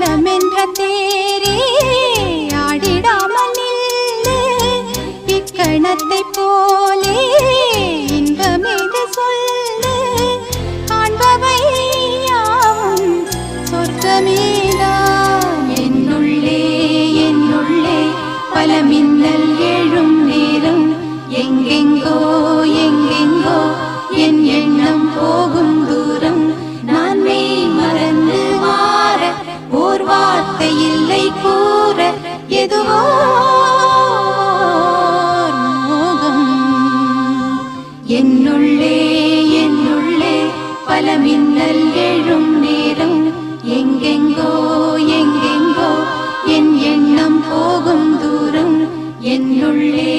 மனமென்ற தேரே ஆடிடாமல் நில்லு இக்கணத்தை போலே இன்பமேது சொல்லு காண்பவை யாவும் சொர்க்கமேதான் என்னுள்ளே என்னுள்ளே பல மின்னல் எழும் நேரம் எங்கெங்கோ எங்கெங்கோ என் எண்ணம் போகும் தூரம் நான் மெய் மறந்து மாற ஓர் வார்த்தை இல்லை கூற எதுவோ மோகம் என்னுள்ளே என்னுள்ளே பல மின்னல் எழும் நேரம் எங்கெங்கோ எங்கெங்கோ என் எண்ணம் போகும் தூரம் என்னுள்ளே